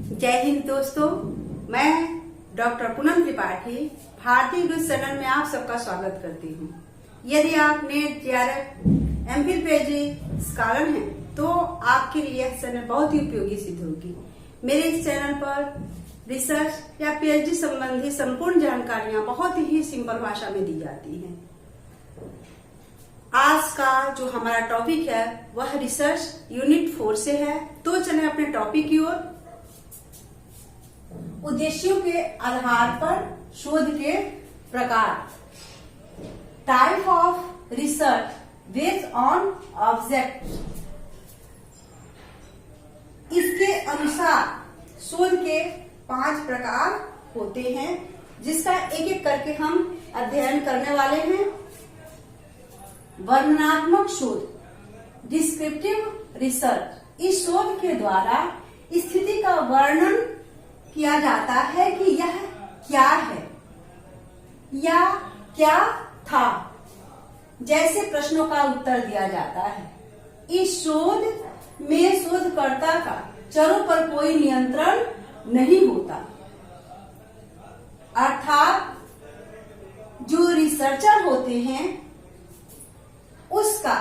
जय हिंद दोस्तों, मैं डॉक्टर पूनम त्रिपाठी भारतीय न्यूज चैनल में आप सबका स्वागत करती हूँ। यदि आप net, JRF, MPhil PhD scholar हैं तो आपके लिए यह चैनल बहुत ही उपयोगी सिद्ध होगी। मेरे इस चैनल पर रिसर्च या पीएचडी संबंधी संपूर्ण जानकारियां बहुत ही सिंपल भाषा में दी जाती हैं। आज का जो हमारा टॉपिक है वह रिसर्च यूनिट 4 से है। तो चले अपने टॉपिक की ओर। उद्देश्यों के आधार पर शोध के प्रकार, type of research based on object. इसके अनुसार शोध के 5 प्रकार होते हैं, जिसका एक एक करके हम अध्ययन करने वाले हैं। वर्णनात्मक शोध, डिस्क्रिप्टिव रिसर्च। इस शोध के द्वारा स्थिति का वर्णन किया जाता है कि यह क्या है या क्या था, जैसे प्रश्नों का उत्तर दिया जाता है। इस शोध में शोधकर्ता का चरों पर कोई नियंत्रण नहीं होता, अर्थात जो रिसर्चर होते हैं उसका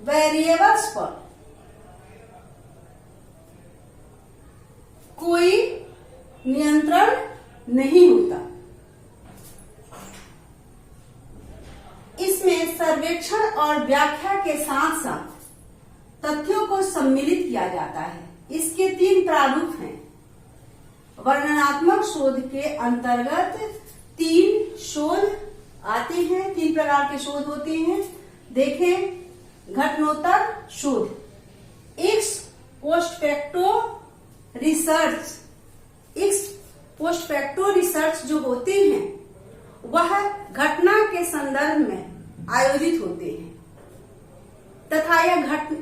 वेरिएबल्स पर कोई नियंत्रण नहीं होता। इसमें सर्वेक्षण और व्याख्या के साथ साथ तथ्यों को सम्मिलित किया जाता है। इसके 3 प्रारूप हैं। वर्णनात्मक शोध के अंतर्गत 3 शोध आते हैं, 3 प्रकार के शोध होते हैं। देखें, घटनोत्तर शोध, x post facto research. X post facto research जो होते हैं वह घटना के संदर्भ में आयोजित होते हैं तथा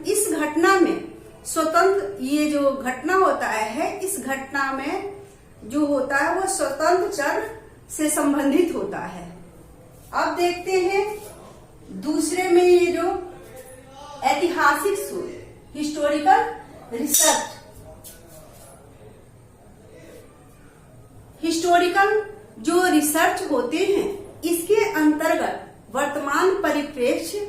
इस घटना में स्वतंत्र, ये जो घटना होता है इस घटना में जो होता है वो स्वतंत्र चर से संबंधित होता है। अब देखते हैं दूसरे में ये जो ऐतिहासिक शोध, हिस्टोरिकल रिसर्च। हिस्टोरिकल जो रिसर्च होते हैं इसके अंतर्गत वर्तमान परिप्रेक्ष्य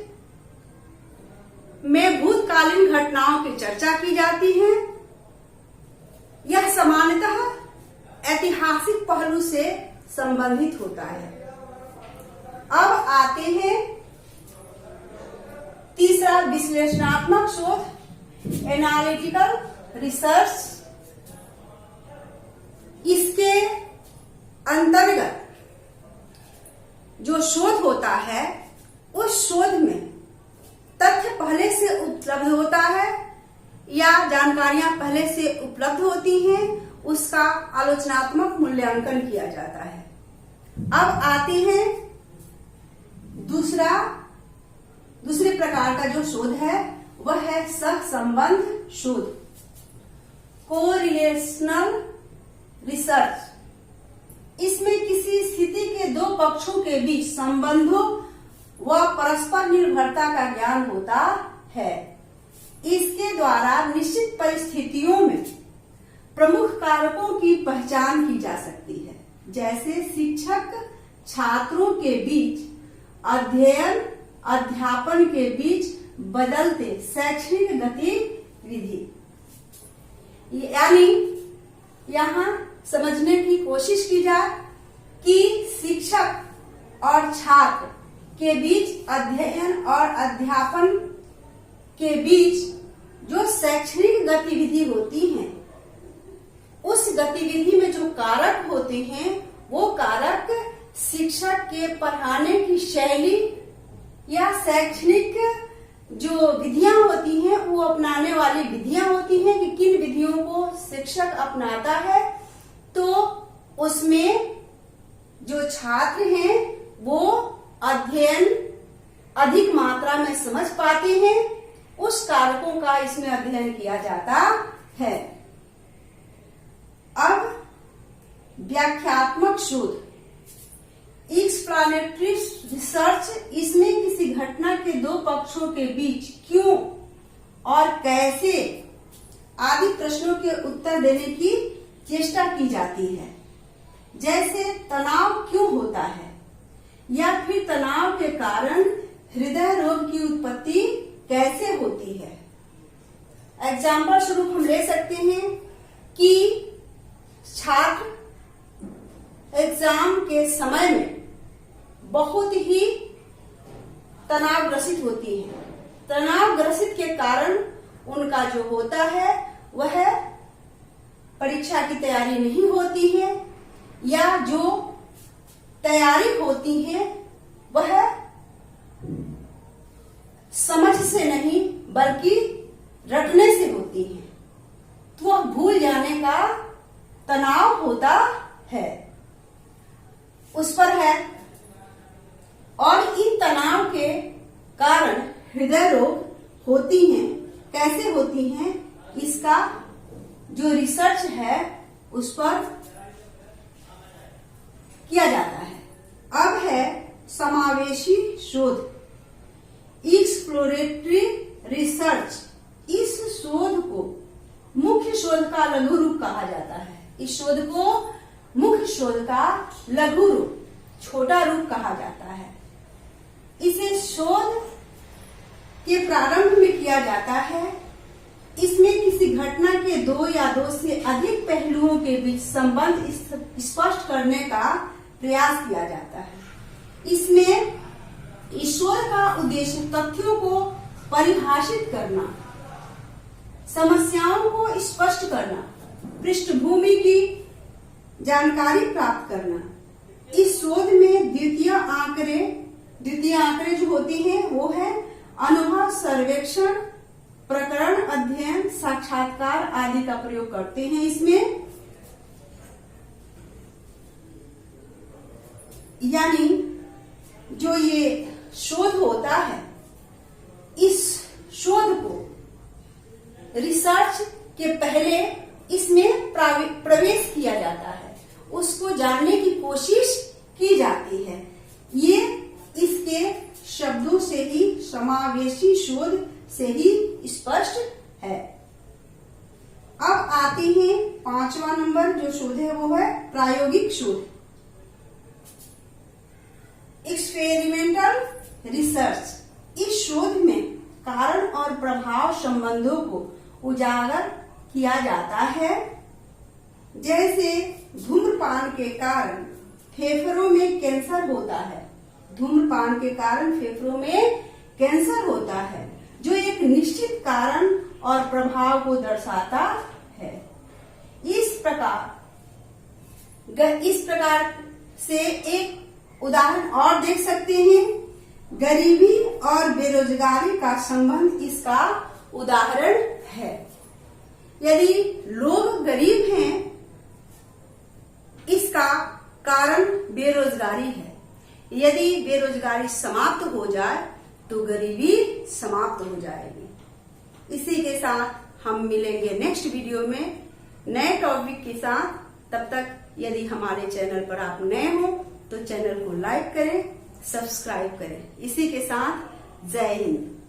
में भूतकालीन घटनाओं की चर्चा की जाती है। यह सामान्यतः ऐतिहासिक पहलू से संबंधित होता है। अब आते हैं तीसरा, विश्लेषणात्मक शोध, एनालिटिकल रिसर्च। इसके अंतर्गत जो शोध होता है उस शोध में तथ्य पहले से उपलब्ध होता है या जानकारियां पहले से उपलब्ध होती हैं, उसका आलोचनात्मक मूल्यांकन किया जाता है। अब आते हैं दूसरे प्रकार का जो शोध है वह है सहसंबंध शोध, कोरिलेशनल रिसर्च। इसमें किसी स्थिति के 2 पक्षों के बीच संबंधों व परस्पर निर्भरता का ज्ञान होता है। इसके द्वारा निश्चित परिस्थितियों में प्रमुख कारकों की पहचान की जा सकती है, जैसे शिक्षक छात्रों के बीच, अध्ययन अध्यापन के बीच बदलते शैक्षणिक गतिविधि। यानी यहाँ समझने की कोशिश की जाए कि शिक्षक और छात्र के बीच, अध्ययन और अध्यापन के बीच जो शैक्षणिक गतिविधि होती है, उस गतिविधि में जो कारक होते हैं वो कारक शिक्षक के पढ़ाने की शैली या शैक्षणिक जो विधियां होती हैं, वो अपनाने वाली विधियां होती हैं कि किन विधियों को शिक्षक अपनाता है, तो उसमें जो छात्र हैं वो अध्ययन अधिक मात्रा में समझ पाते हैं। उस कारकों का इसमें अध्ययन किया जाता है। अब व्याख्यात्मक शोध, एक्सप्लेनेटरी रिसर्च। इसमें किसी घटना के 2 पक्षों के बीच क्यों और कैसे आदि प्रश्नों के उत्तर देने की चेष्टा की जाती है, जैसे तनाव क्यों होता है या फिर तनाव के कारण हृदय रोग की उत्पत्ति कैसे होती है। एग्जाम्पल स्वरूप हम ले सकते हैं कि छात्र एग्जाम के समय में बहुत ही तनावग्रसित होती है। तनावग्रसित के कारण उनका जो होता है वह परीक्षा की तैयारी नहीं होती है, या जो तैयारी होती है वह समझ से नहीं बल्कि रटने से होती है, तो वह भूल जाने का तनाव होता है, उस पर है। और इन तनाव के कारण हृदय रोग होती हैं। कैसे होती हैं, इसका जो रिसर्च है उस पर किया जाता है। अब है समावेशी शोध, एक्सप्लोरेटरी रिसर्च। इस शोध को मुख्य शोध का लघु रूप कहा जाता है। इस शोध को मुख्य शोध का लघु रूप, छोटा रूप कहा जाता है। इसे शोध के प्रारंभ में किया जाता है। इसमें किसी घटना के दो या दो से अधिक पहलुओं के बीच संबंध स्पष्ट करने का प्रयास किया जाता है। इसमें ईश्वर का उद्देश्य तथ्यों को परिभाषित करना, समस्याओं को स्पष्ट करना, पृष्ठभूमि की जानकारी प्राप्त करना। इस शोध में द्वितीय आंकड़े जो होती हैं वो है अनुभव, सर्वेक्षण, प्रकरण अध्ययन, साक्षात्कार आदि का प्रयोग करते हैं। इसमें यानी जो ये शोध होता है, इस शोध को रिसर्च के पहले इसमें प्रवेश किया जाता है, उसको जानने की कोशिश की जाती है। ये इसके शब्दों से ही, समावेशी शोध से ही स्पष्ट है। अब आते हैं 5वां नंबर जो शोध है वो है प्रायोगिक शोध, एक्सपेरिमेंटल रिसर्च। इस शोध में कारण और प्रभाव संबंधों को उजागर किया जाता है, जैसे धूम्रपान के कारण फेफड़ों में कैंसर होता है। धूम्रपान के कारण फेफड़ों में कैंसर होता है, जो एक निश्चित कारण और प्रभाव को दर्शाता है। इस प्रकार से एक उदाहरण और देख सकते हैं, गरीबी और बेरोजगारी का संबंध इसका उदाहरण है। यदि लोग गरीब हैं, इसका कारण बेरोजगारी है। यदि बेरोजगारी समाप्त हो जाए तो गरीबी समाप्त हो जाएगी। इसी के साथ हम मिलेंगे नेक्स्ट वीडियो में नए टॉपिक के साथ। तब तक यदि हमारे चैनल पर आप नए हो तो चैनल को लाइक करें, सब्सक्राइब करें। इसी के साथ जय हिंद।